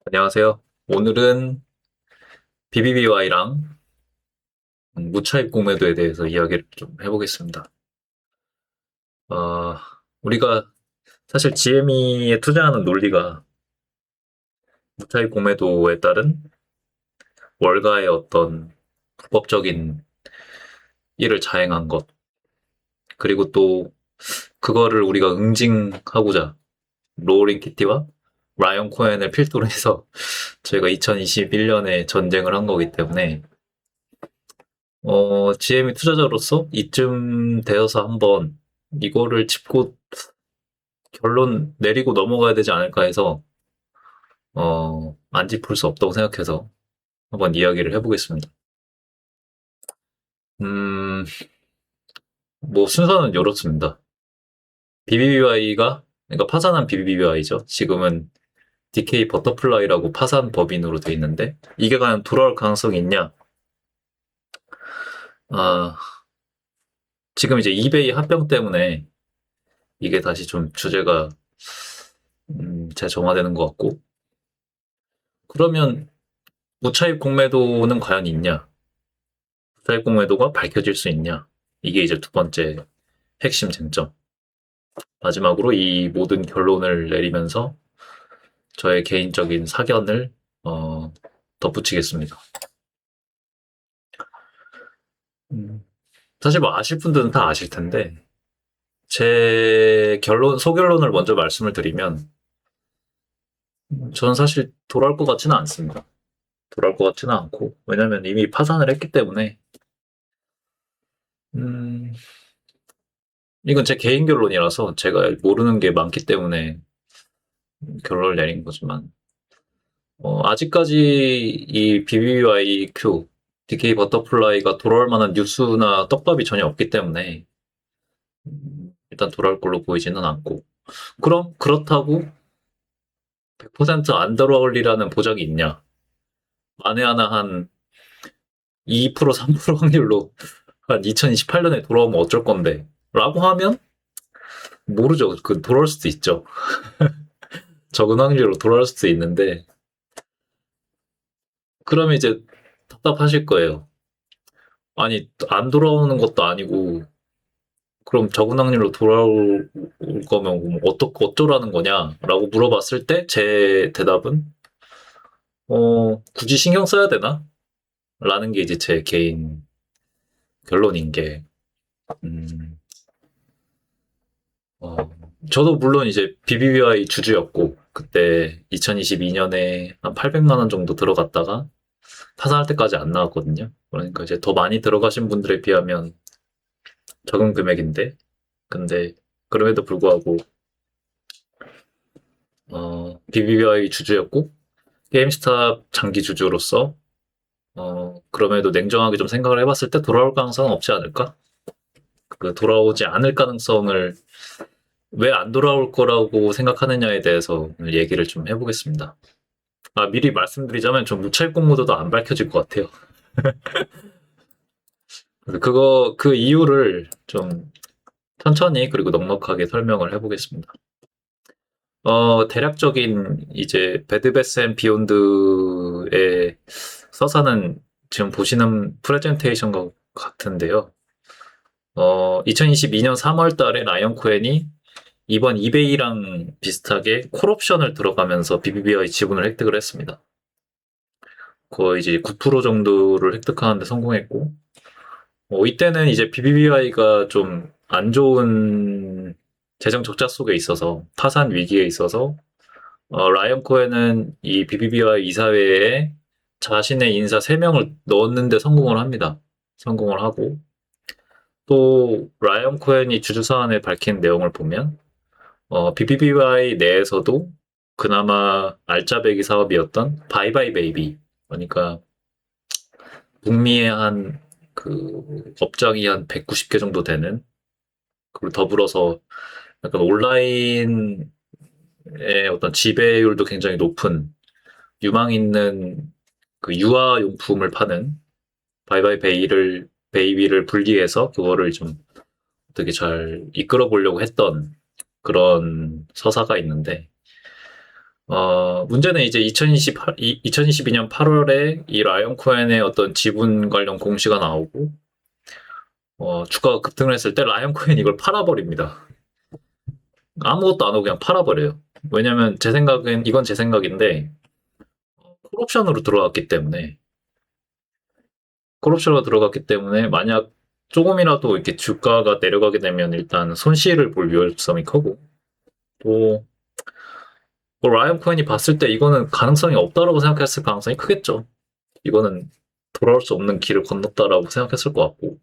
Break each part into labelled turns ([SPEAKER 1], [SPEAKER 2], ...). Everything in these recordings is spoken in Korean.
[SPEAKER 1] 안녕하세요. 오늘은 BBBY랑 무차입 공매도에 대해서 이야기를 좀 해보겠습니다. 어, 우리가 사실 GME에 투자하는 논리가 무차입 공매도에 따른 월가의 어떤 불법적인 일을 자행한 것, 그리고 또 그거를 우리가 응징하고자 로어링 키티와 라이언 코엔을 필두로 해서 저희가 2021년에 전쟁을 한 거기 때문에 GME 투자자로서 이쯤 되어서 한번 이거를 짚고 결론 내리고 넘어가야 되지 않을까 해서, 안 짚을 수 없다고 생각해서 한번 이야기를 해보겠습니다. 음, 뭐 순서는 이렇습니다. BBBY가, 그러니까 파산한 BBBY죠. 지금은 DK 버터플라이라고 파산 법인으로 돼 있는데, 이게 과연 돌아올 가능성이 있냐? 아, 지금 이제 이베이 합병 때문에 이게 다시 좀 주제가 재정화되는 것 같고, 그러면 무차입 공매도는 과연 있냐? 무차입 공매도가 밝혀질 수 있냐? 이게 이제 두 번째 핵심 쟁점. 마지막으로 이 모든 결론을 내리면서 저의 개인적인 사견을 덧붙이겠습니다. 음, 사실 뭐 아실 분들은 다 아실 텐데 제 소결론을 먼저 말씀을 드리면 저는 사실 돌아올 것 같지는 않습니다. 돌아올 것 같지는 않고 왜냐면 이미 파산을 했기 때문에 음, 이건 제 개인 결론이라서 제가 모르는 게 많기 때문에 결론을 내린 거지만 아직까지 이 BBYQ, DK 버터플라이가 돌아올 만한 뉴스나 떡밥이 전혀 없기 때문에 일단 돌아올 걸로 보이지는 않고 그럼 그렇다고 100%안 돌아올리라는 보장이 있냐? 만에 하나 한 2% 3% 확률로 한 2028년에 돌아오면 어쩔 건데 라고 하면 모르죠. 그 돌아올 수도 있죠. 적은 확률로 돌아올 수도 있는데 그러면 이제 답답하실 거예요. 아니 안 돌아오는 것도 아니고 그럼 적은 확률로 돌아올 거면 뭐 어쩌라는 거냐라고 물어봤을 때 제 대답은 굳이 신경 써야 되나? 라는 게 이제 제 개인 결론인 게 음, 어, 저도 물론 이제 BBVI 주주였고 그때 2022년에 한 800만 원 정도 들어갔다가 파산할 때까지 안 나왔거든요. 그러니까 이제 더 많이 들어가신 분들에 비하면 적은 금액인데 근데 그럼에도 불구하고 BBVI 주주였고 게임스탑 장기 주주로서 그럼에도 냉정하게 좀 생각을 해봤을 때 돌아올 가능성은 없지 않을까? 그 돌아오지 않을 가능성을 왜 안 돌아올 거라고 생각하느냐에 대해서 오늘 얘기를 좀 해보겠습니다. 아, 미리 말씀드리자면 좀 무차입 공모도도 안 밝혀질 것 같아요. 그 이유를 좀 천천히 그리고 넉넉하게 설명을 해보겠습니다. 대략적인 이제 배드베스 앤 비욘드의 서사는 지금 보시는 프레젠테이션 것 같은데요. 2022년 3월 달에 라이언 코엔이 이번 이베이랑 비슷하게 콜옵션을 들어가면서 BBVI 지분을 획득을 했습니다. 거의 이제 9% 정도를 획득하는데 성공했고, 이때는 이제 BBVI가 좀 안 좋은 재정 적자 속에 있어서 파산 위기에 있어서 라이언 코엔은 이 BBVI 이사회에 자신의 인사 3명을 넣었는데 성공을 합니다. 성공을 하고 또 라이언 코엔이 주주사안에 밝힌 내용을 보면 BBBY 내에서도 그나마 알짜배기 사업이었던 바이바이 베이비 그러니까 북미의 한 그 업장이 한 190개 정도 되는 그리고 더불어서 약간 온라인의 어떤 지배율도 굉장히 높은 유망 있는 그 유아용품을 파는 바이바이 베이비를 분리해서 그거를 좀 어떻게 잘 이끌어 보려고 했던 그런 서사가 있는데 문제는 이제 2022년 8월에 이 라이언 코hen의 어떤 지분 관련 공시가 나오고, 주가가 급등을 했을 때 라이언 코헨이 이걸 팔아버립니다. 아무것도 안 하고 그냥 팔아버려요. 왜냐면 이건 제 생각인데, 콜옵션으로 들어갔기 때문에, 만약 조금이라도 이렇게 주가가 내려가게 되면 일단 손실을 볼 위험성이 크고, 또, 라이언 코헨이 봤을 때 이거는 가능성이 없다라고 생각했을 가능성이 크겠죠. 이거는 돌아올 수 없는 길을 건넜다라고 생각했을 것 같고.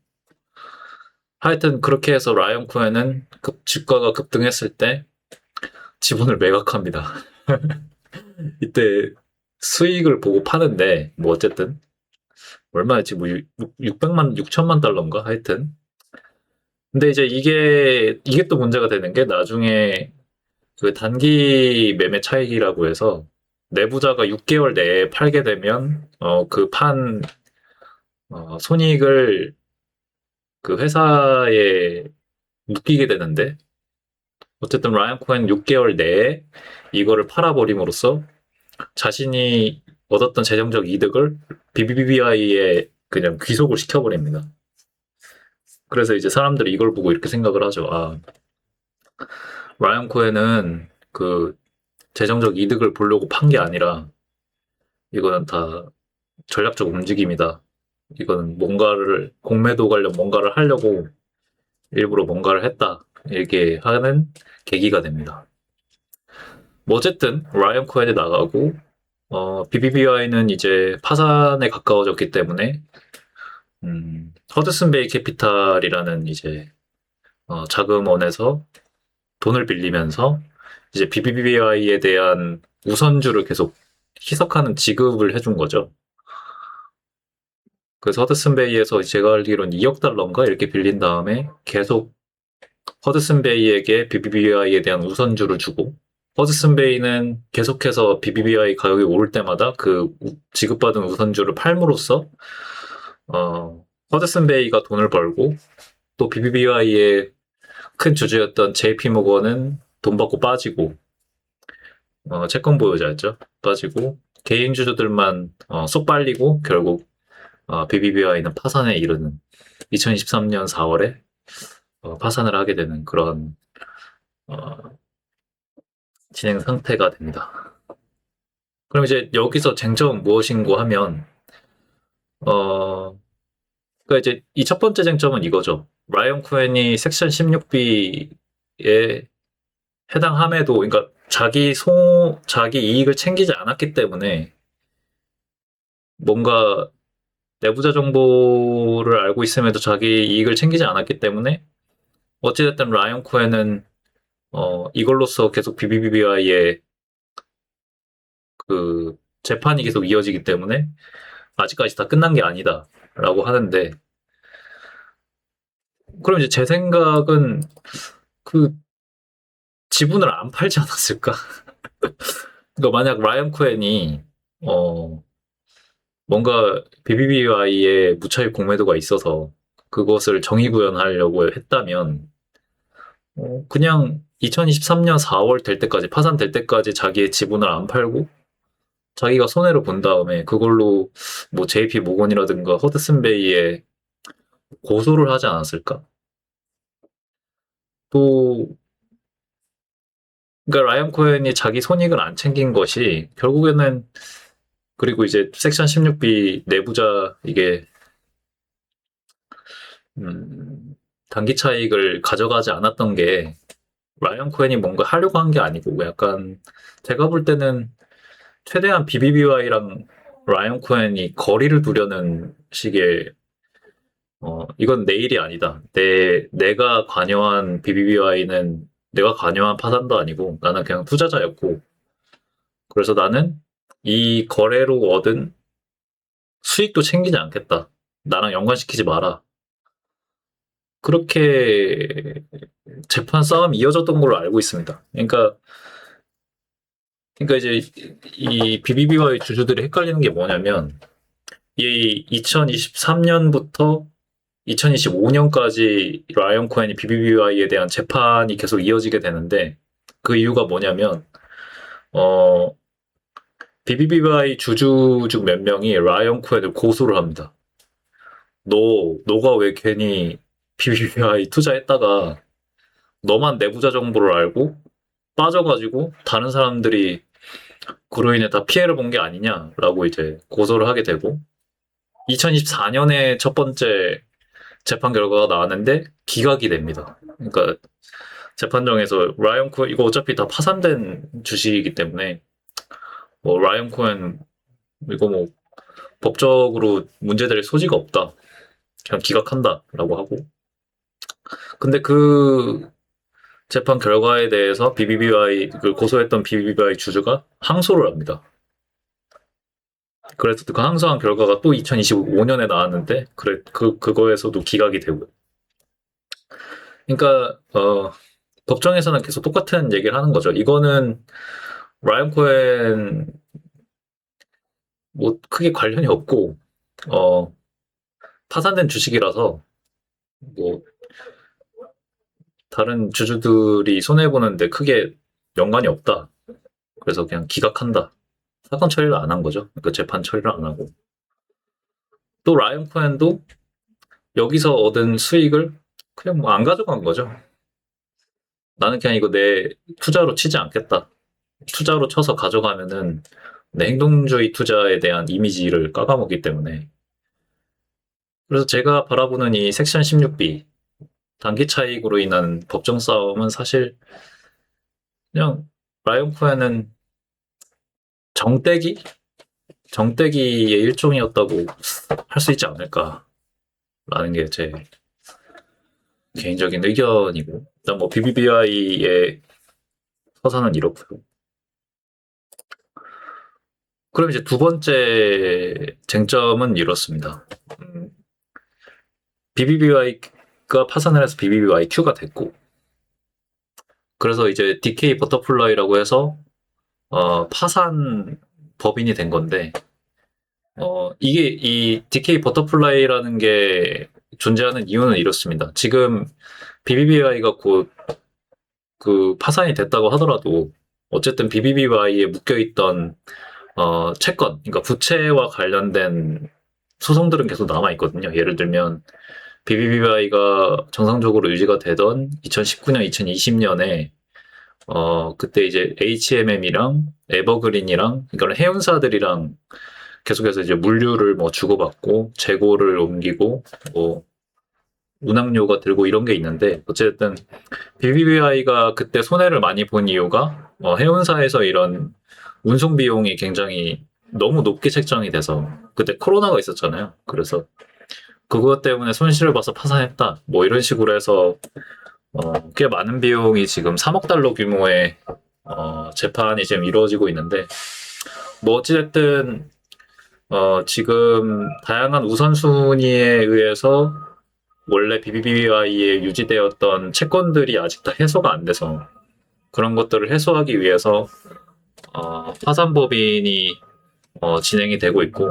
[SPEAKER 1] 하여튼 그렇게 해서 라이언 코헨은 주가가 급등했을 때 지분을 매각합니다. 이때 수익을 보고 파는데, 뭐 어쨌든 얼마였지? 뭐 6천만 달러인가? 하여튼. 근데 이제 이게 또 문제가 되는 게, 나중에 그 단기 매매 차익이라고 해서 내부자가 6개월 내에 팔게 되면 손익을 그 회사에 묶이게 되는데, 어쨌든 라이언 코hen 6개월 내에 이거를 팔아버림으로써 자신이 얻었던 재정적 이득을 BBVI에 그냥 귀속을 시켜버립니다. 그래서 이제 사람들이 이걸 보고 이렇게 생각을 하죠. 라이언 코헨은 그 재정적 이득을 보려고 판 게 아니라 이거는 다 전략적 움직임이다. 이거는 공매도 관련 뭔가를 하려고 일부러 뭔가를 했다. 이렇게 하는 계기가 됩니다. 뭐 어쨌든 라이언 코헨이 나가고, BBVI는 이제 파산에 가까워졌기 때문에, 허드슨 베이 캐피탈이라는 이제 자금원에서 돈을 빌리면서 이제 BBVI에 대한 우선주를 계속 희석하는 지급을 해준 거죠. 그래서 허드슨 베이에서 제가 알기로는 2억 달러인가 이렇게 빌린 다음에 계속 허드슨 베이에게 BBVI에 대한 우선주를 주고, 허드슨 베이는 계속해서 BBVI 가격이 오를 때마다 그 지급받은 우선주를 팔므로써 허드슨 베이가 돈을 벌고, 또 BBVI의 큰 주주였던 JP 모건은 돈 받고 빠지고, 채권 보유자였죠. 빠지고, 개인 주주들만 쏙 빨리고, 결국 BBVI는 파산에 이르는 2023년 4월에 파산을 하게 되는 그런 진행 상태가 됩니다. 그럼 이제 여기서 쟁점은 무엇인고 하면, 그러니까 이제 이 첫 번째 쟁점은 이거죠. 라이언 코헨이 섹션 16B에 해당함에도, 그러니까 자기 이익을 챙기지 않았기 때문에, 뭔가 내부자 정보를 알고 있음에도 자기 이익을 챙기지 않았기 때문에, 어찌됐든 라이언 코헨은 이걸로써 계속 BBVI의 그 재판이 계속 이어지기 때문에 아직까지 다 끝난 게 아니다라고 하는데, 그럼 이제 제 생각은 그 지분을 안 팔지 않았을까? 그러니까 만약 라이언 코헨이 뭔가 BBVI에 무차익 공매도가 있어서 그것을 정의구현하려고 했다면, 그냥 2023년 4월 될 때까지, 파산될 때까지 자기의 지분을 안 팔고 자기가 손해를 본 다음에 그걸로 뭐 JP 모건이라든가 허드슨 베이에 고소를 하지 않았을까? 또 그러니까 라이언 코헨이 자기 손익을 안 챙긴 것이 결국에는, 그리고 이제 섹션 16B 내부자 이게 단기 차익을 가져가지 않았던 게 라이언 코헨이 뭔가 하려고 한 게 아니고, 약간 제가 볼 때는 최대한 BBVI랑 라이언 코헨이 거리를 두려는 식의, 이건 내 일이 아니다. 내가 관여한 BBVI는 내가 관여한 파산도 아니고 나는 그냥 투자자였고, 그래서 나는 이 거래로 얻은 수익도 챙기지 않겠다. 나랑 연관시키지 마라. 그렇게 재판 싸움이 이어졌던 걸로 알고 있습니다. 그러니까 이제 이 BBVI 주주들이 헷갈리는 게 뭐냐면, 이 2023년부터 2025년까지 라이언 코헨이 BBVI에 대한 재판이 계속 이어지게 되는데, 그 이유가 뭐냐면 BBBY 주주 중 몇 명이 라이언 코hen을 고소를 합니다. 너가 왜 괜히 BBBI 투자했다가 너만 내부자 정보를 알고 빠져가지고 다른 사람들이 그로 인해 다 피해를 본 게 아니냐라고 이제 고소를 하게 되고 2024년에 첫 번째 재판 결과가 나왔는데 기각이 됩니다. 그러니까 재판정에서 라이언 코hen 이거 어차피 다 파산된 주식이기 때문에 뭐 라이언 코hen 이거 뭐 법적으로 문제될 소지가 없다. 그냥 기각한다라고 하고. 근데 그 재판 결과에 대해서 BBBY를 고소했던 BBBY 주주가 항소를 합니다. 그래서 그 항소한 결과가 또 2025년에 나왔는데 그거에서도 기각이 되고. 그러니까 법정에서는 계속 똑같은 얘기를 하는 거죠. 이거는 라이언 코hen 뭐 크게 관련이 없고 파산된 주식이라서 뭐 다른 주주들이 손해 보는데 크게 연관이 없다. 그래서 그냥 기각한다. 사건 처리를 안 한 거죠. 그러니까 재판 처리를 안 하고. 또 라이언 코헨도 여기서 얻은 수익을 그냥 뭐 안 가져간 거죠. 나는 그냥 이거 내 투자로 치지 않겠다. 투자로 쳐서 가져가면은 내 행동주의 투자에 대한 이미지를 까가먹기 때문에. 그래서 제가 바라보는 이 섹션 16B 단기 차익으로 인한 법정 싸움은 사실 그냥 라이언 코헨은 정떼기의 일종이었다고 할 수 있지 않을까라는 게 제 개인적인 의견이고, 일단 뭐 BBBI의 서사는 이렇고요. 그럼 이제 두 번째 쟁점은 이렇습니다. BBBI가 파산을 해서 BBBIQ가 됐고, 그래서 이제 DK 버터플라이라고 해서 파산 법인이 된 건데, 이게 이 DK 버터플라이라는 게 존재하는 이유는 이렇습니다. 지금 BBBI가 곧 그 파산이 됐다고 하더라도 어쨌든 BBBI에 묶여있던 채권, 그러니까 부채와 관련된 소송들은 계속 남아있거든요. 예를 들면 BBBI가 정상적으로 유지가 되던 2019년, 2020년에 그때 이제 HMM이랑 에버그린이랑 그러니까 해운사들이랑 계속해서 이제 물류를 뭐 주고받고 재고를 옮기고 뭐 운항료가 들고 이런 게 있는데 어쨌든 BBBI가 그때 손해를 많이 본 이유가 해운사에서 이런 운송 비용이 굉장히 너무 높게 책정이 돼서 그때 코로나가 있었잖아요. 그래서 그것 때문에 손실을 봐서 파산했다. 뭐 이런 식으로 해서 꽤 많은 비용이 지금 3억 달러 규모의 재판이 지금 이루어지고 있는데 뭐 어찌됐든 지금 다양한 우선순위에 의해서 원래 BBBI에 유지되었던 채권들이 아직 다 해소가 안 돼서 그런 것들을 해소하기 위해서 파산법인이 진행이 되고 있고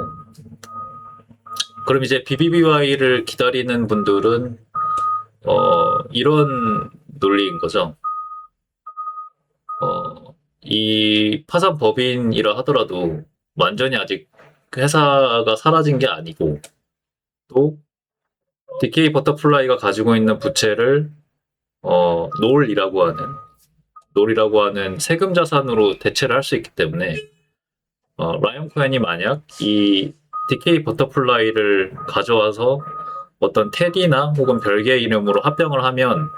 [SPEAKER 1] 그럼 이제 BBBI를 기다리는 분들은 이런 논리인 거죠. 이 파산법인이라 하더라도 완전히 아직 회사가 사라진 게 아니고 또 DK 버터플라이가 가지고 있는 부채를 놀이라고 하는 세금 자산으로 대체를 할 수 있기 때문에 라이언 코헨이 만약 이 DK 버터플라이를 가져와서 어떤 테디나 혹은 별개의 이름으로 합병을 하면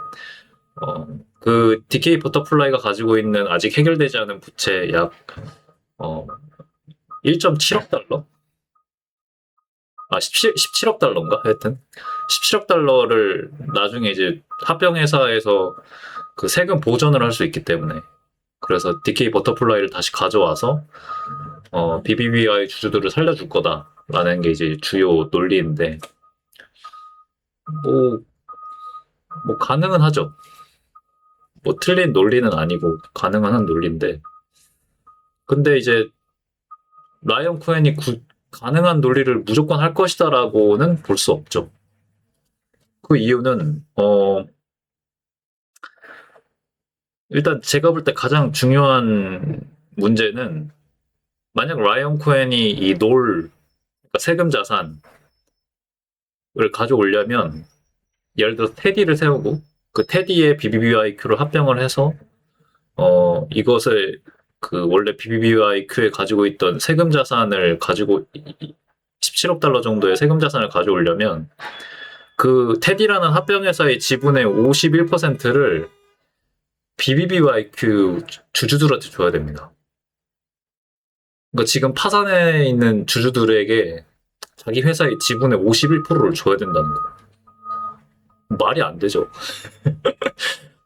[SPEAKER 1] 그 DK 버터플라이가 가지고 있는 아직 해결되지 않은 부채 약 1.7억 달러? 17억 달러인가? 하여튼 17억 달러를 나중에 이제 합병회사에서 그 세금 보전을 할 수 있기 때문에 그래서 DK 버터플라이를 다시 가져와서 BBBI 주주들을 살려줄 거다라는 게 이제 주요 논리인데 뭐 가능은 하죠. 뭐 틀린 논리는 아니고 가능은 한 논리인데 근데 이제 라이언 코헨이 가능한 논리를 무조건 할 것이다라고는 볼 수 없죠. 그 이유는 일단 제가 볼 때 가장 중요한 문제는 만약 라이언 코헨이 이 놀, 그러니까 세금 자산을 가져오려면 예를 들어 테디를 세우고 그 테디의 BBVIQ를 합병을 해서 이것을 그 원래 BBVIQ에 가지고 있던 세금 자산을 가지고 17억 달러 정도의 세금 자산을 가져오려면 그 테디라는 합병회사의 지분의 51%를 BBVIQ 주주들한테 줘야 됩니다. 그러니까 지금 파산해 있는 주주들에게 자기 회사의 지분의 51%를 줘야 된다는 거예요. 말이 안 되죠.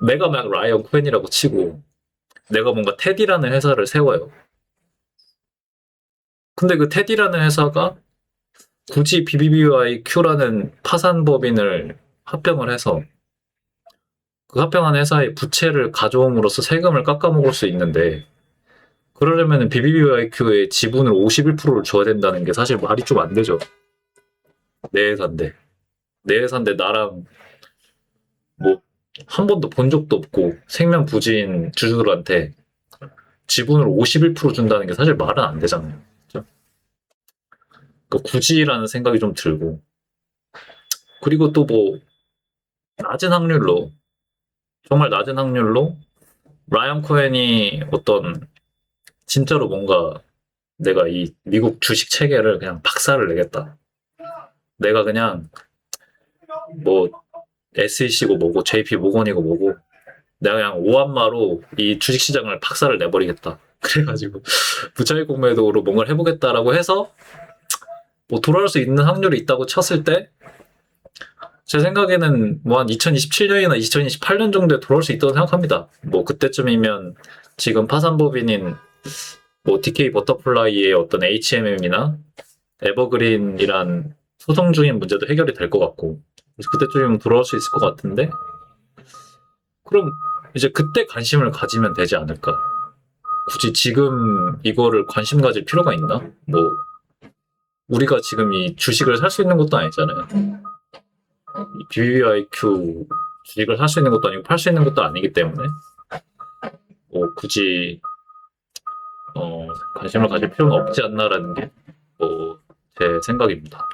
[SPEAKER 1] 내가 막 라이언 코헨이라고 치고 내가 뭔가 테디라는 회사를 세워요. 근데 그 테디라는 회사가 굳이 BBVIQ라는 파산법인을 합병을 해서 그 합병한 회사의 부채를 가져옴으로써 세금을 깎아먹을 수 있는데 그러려면 BBVIQ의 지분을 51%를 줘야 된다는 게 사실 말이 좀 안 되죠. 내 회사인데. 내 회사인데 나랑 뭐 한 번도 본 적도 없고 생명부지인 주주들한테 지분을 51% 준다는 게 사실 말은 안 되잖아요. 그렇죠? 그러니까 굳이라는 생각이 좀 들고 그리고 또 뭐 낮은 확률로 정말 낮은 확률로 라이언 코헨이 어떤 진짜로 뭔가 내가 이 미국 주식 체계를 그냥 박살을 내겠다. 내가 그냥 뭐 SEC고 뭐고 JP 모건이고 뭐고 내가 그냥 오한마로 이 주식시장을 박살을 내버리겠다. 그래가지고 부차익 공매도로 뭔가를 해보겠다라고 해서 뭐 돌아올 수 있는 확률이 있다고 쳤을 때 제 생각에는 뭐 한 2027년이나 2028년 정도에 돌아올 수 있다고 생각합니다. 뭐 그때쯤이면 지금 파산법인인 뭐 DK 버터플라이의 어떤 HMM이나 에버그린이란 소송 중인 문제도 해결이 될 것 같고 그래서 그때쯤이면 돌아올 수 있을 것 같은데 그럼 이제 그때 관심을 가지면 되지 않을까. 굳이 지금 이거를 관심 가질 필요가 있나? 뭐 우리가 지금 이 주식을 살 수 있는 것도 아니잖아요. BBIQ 주식을 살 수 있는 것도 아니고 팔 수 있는 것도 아니기 때문에 뭐 굳이 관심을 가질 필요는 없지 않나라는 게 뭐 제 생각입니다.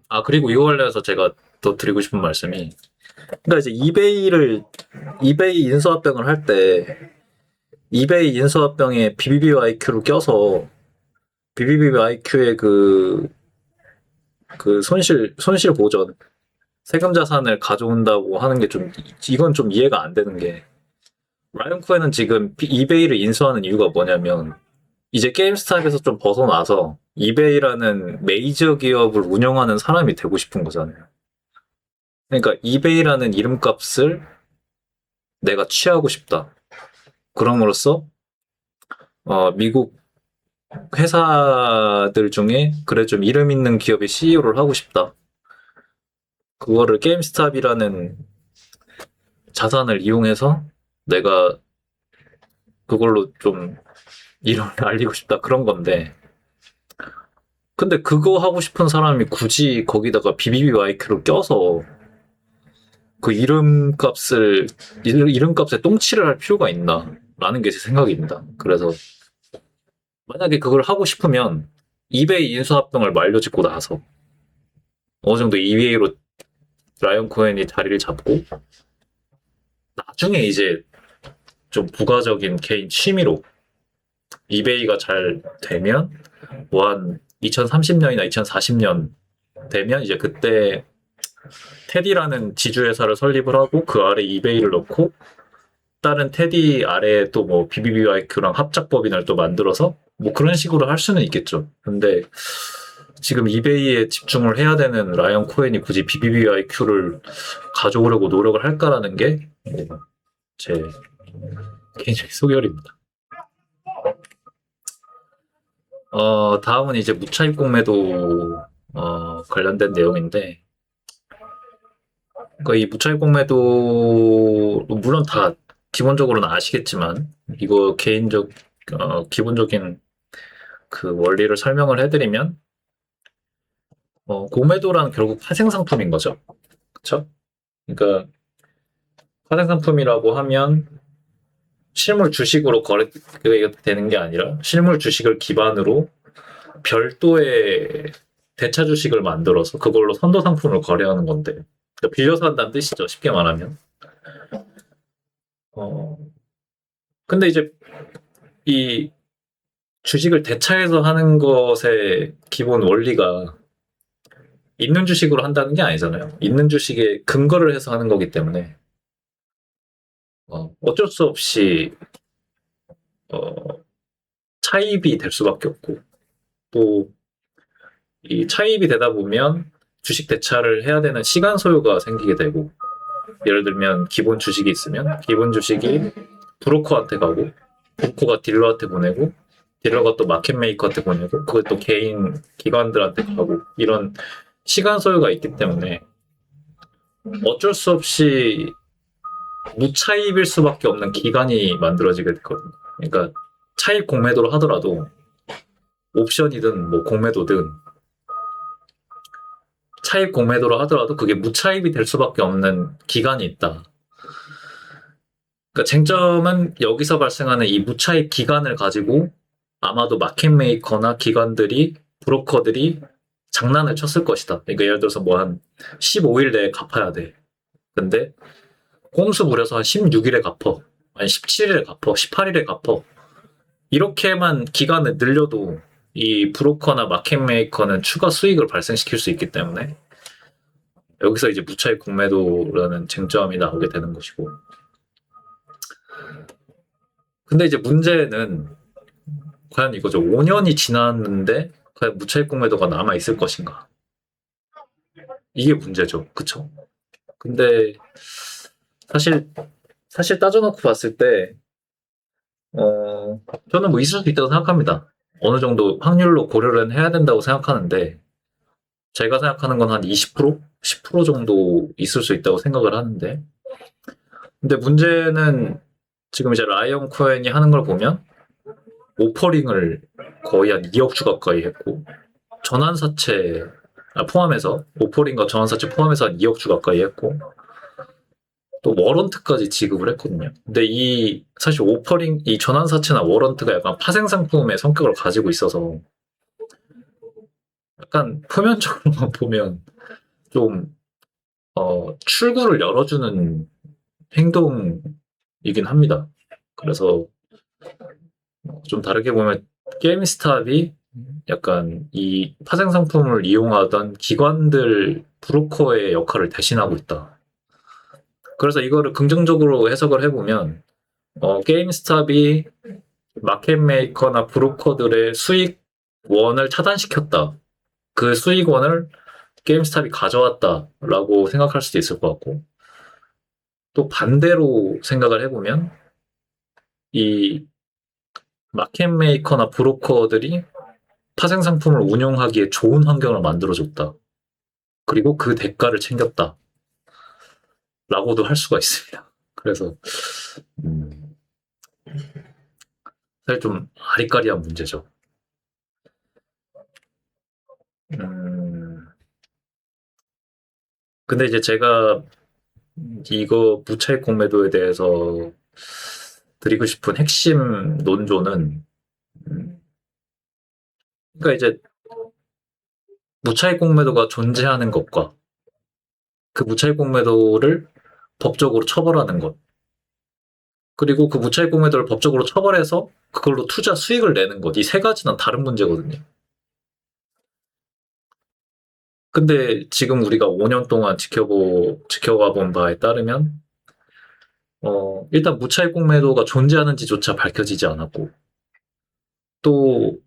[SPEAKER 1] 아, 그리고 이거 관련해서 제가 더 드리고 싶은 말씀이 그러니까 이제 이베이 인수합병을 할 때 이베이 인수합병에 BBVIQ를 껴서 BBVIQ의 그 손실 보전 세금 자산을 가져온다고 하는 게 좀 이건 좀 이해가 안 되는 게 라이언 코헨은 지금 이베이를 인수하는 이유가 뭐냐면 이제 게임스탑에서 좀 벗어나서 이베이라는 메이저 기업을 운영하는 사람이 되고 싶은 거잖아요. 그러니까 이베이라는 이름값을 내가 취하고 싶다. 그럼으로써 미국 회사들 중에 그래 좀 이름 있는 기업의 CEO를 하고 싶다. 그거를 게임스탑이라는 자산을 이용해서 내가 그걸로 좀 이름을 알리고 싶다 그런 건데 근데 그거 하고 싶은 사람이 굳이 거기다가 BBVIQ를 껴서 그 이름값에 똥칠을 할 필요가 있나 라는 게 제 생각입니다. 그래서 만약에 그걸 하고 싶으면 이베이 인수합병을 만료짓고 나서 어느 정도 EBA로 라이언 코헨이 자리를 잡고 나중에 이제 좀 부가적인 개인 취미로 이베이가 잘 되면 뭐 한 2030년이나 2040년 되면 이제 그때 테디라는 지주회사를 설립을 하고 그 아래 이베이를 넣고 다른 테디 아래에 또 뭐 BBVIQ랑 합작법인을 또 만들어서 뭐 그런 식으로 할 수는 있겠죠. 근데 지금 이베이에 집중을 해야 되는 라이언 코헨이 굳이 BBVIQ를 가져오려고 노력을 할까라는 게 제 개인적인 소결입니다. 다음은 이제 무차입 공매도 관련된 내용인데 그러니까 이 무차입 공매도 물론 다 기본적으로는 아시겠지만 이거 기본적인 그 원리를 설명을 해드리면 공매도란 결국 파생상품인 거죠. 그쵸? 그러니까 파생상품이라고 하면 실물 주식으로 거래가 되는 게 아니라 실물 주식을 기반으로 별도의 대차 주식을 만들어서 그걸로 선도 상품을 거래하는 건데, 그러니까 빌려서 한다는 뜻이죠. 쉽게 말하면. 어, 근데 이제 이 주식을 대차해서 하는 것의 기본 원리가 있는 주식으로 한다는 게 아니잖아요. 있는 주식에 근거를 해서 하는 거기 때문에 어쩔 수 없이 어, 차입이 될 수밖에 없고, 또 이 차입이 되다 보면 주식 대차를 해야 되는 시간 소요가 생기게 되고, 예를 들면 기본 주식이 있으면 기본 주식이 브로커한테 가고, 브로커가 딜러한테 보내고, 딜러가 또 마켓 메이커한테 보내고, 그걸 또 개인 기관들한테 가고, 이런 시간 소요가 있기 때문에 어쩔 수 없이 무차입일 수밖에 없는 기간이 만들어지게 되거든요. 그러니까 차입 공매도를 하더라도 옵션이든 뭐 공매도든 차입 공매도를 하더라도 그게 무차입이 될 수밖에 없는 기간이 있다. 그러니까 쟁점은 여기서 발생하는 이 무차입 기간을 가지고 아마도 마켓 메이커나 기관들이, 브로커들이 장난을 쳤을 것이다. 그러니까 예를 들어서 뭐 한 15일 내에 갚아야 돼. 근데 꼼수 부려서 한 16일에 갚어. 아니 17일에 갚어. 18일에 갚어. 이렇게만 기간을 늘려도 이 브로커나 마켓 메이커는 추가 수익을 발생시킬 수 있기 때문에 여기서 이제 무차익 공매도라는 쟁점이 나오게 되는 것이고. 근데 이제 문제는 과연 이거죠. 5년이 지났는데 과연 무차익 공매도가 남아 있을 것인가? 이게 문제죠. 그쵸? 근데 사실 따져놓고 봤을 때 저는 뭐 있을 수 있다고 생각합니다. 어느 정도 확률로 고려를 해야 된다고 생각하는데, 제가 생각하는 건 한 20%? 10% 정도 있을 수 있다고 생각을 하는데, 근데 문제는 지금 이제 라이언 코엔이 하는 걸 보면 오퍼링을 거의 한 2억 주 가까이 했고, 전환사채 포함해서, 오퍼링과 전환사채 포함해서 한 2억 주 가까이 했고, 또 워런트까지 지급을 했거든요. 근데 이 사실 오퍼링, 이 전환사채나 워런트가 약간 파생상품의 성격을 가지고 있어서 약간 표면적으로만 보면 좀 출구를 열어주는 행동이긴 합니다. 그래서 좀 다르게 보면 게임스탑이 약간 이 파생 상품을 이용하던 기관들 브로커의 역할을 대신하고 있다. 그래서 이거를 긍정적으로 해석을 해보면 게임스탑이 마켓 메이커나 브로커들의 수익원을 차단시켰다. 그 수익원을 게임스탑이 가져왔다라고 생각할 수도 있을 것 같고, 또 반대로 생각을 해보면 이 마켓 메이커나 브로커들이 파생 상품을 운용하기에 좋은 환경을 만들어줬다. 그리고 그 대가를 챙겼다. 라고도 할 수가 있습니다. 그래서 음, 사실 좀 아리까리한 문제죠. 음, 근데 이제 제가 이거 무차익 공매도에 대해서 드리고 싶은 핵심 논조는, 음, 그러니까 이제 무차익 공매도가 존재하는 것과 그 무차익 공매도를 법적으로 처벌하는 것, 그리고 그 무차익 공매도를 법적으로 처벌해서 그걸로 투자 수익을 내는 것, 이 세 가지는 다른 문제거든요. 근데 지금 우리가 5년 동안 지켜가 본 바에 따르면 일단 무차익 공매도가 존재하는지조차 밝혀지지 않았고, 또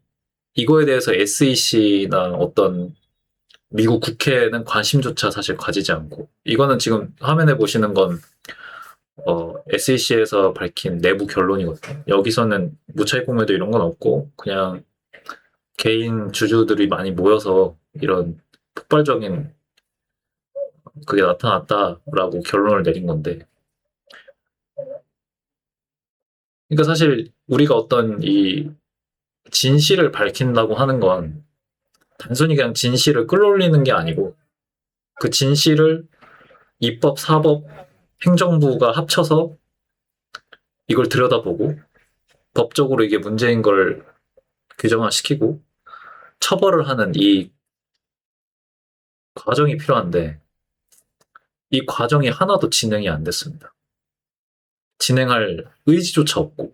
[SPEAKER 1] 이거에 대해서 SEC나 어떤 미국 국회는 관심조차 사실 가지지 않고, 이거는 지금 화면에 보시는 건 SEC에서 밝힌 내부 결론이거든요. 여기서는 무차익 공매도 이런 건 없고 그냥 개인 주주들이 많이 모여서 이런 폭발적인 그게 나타났다라고 결론을 내린 건데, 그러니까 사실 우리가 어떤 이 진실을 밝힌다고 하는 건 단순히 그냥 진실을 끌어올리는 게 아니고 그 진실을 입법, 사법, 행정부가 합쳐서 이걸 들여다보고 법적으로 이게 문제인 걸 규정화시키고 처벌을 하는 이 과정이 필요한데 이 과정이 하나도 진행이 안 됐습니다. 진행할 의지조차 없고.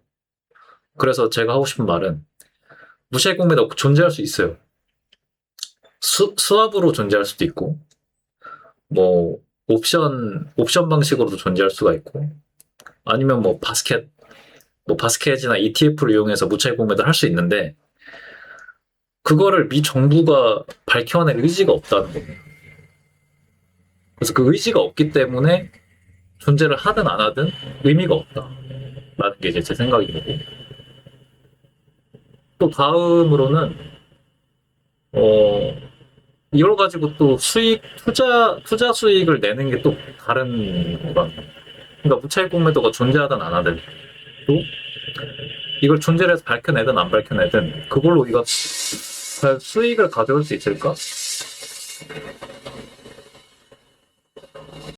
[SPEAKER 1] 그래서 제가 하고 싶은 말은 무시할 공매도 존재할 수 있어요. 수압으로 존재할 수도 있고 뭐 옵션 방식으로도 존재할 수가 있고 아니면 뭐 바스켓이나 ETF를 이용해서 무차익 공매도를 할 수 있는데 그거를 미 정부가 밝혀낼 의지가 없다는 겁니다. 그래서 그 의지가 없기 때문에 존재를 하든 안 하든 의미가 없다라는 게 이제 제 생각이고 또 다음으로는 이걸 가지고 또 투자 수익을 내는 게 또 다른 거가. 그러니까 무차익 공매도가 존재하든 안 하든 또 이걸 존재를 해서 밝혀내든 안 밝혀내든 그걸로 우리가 수익을 가져올 수 있을까?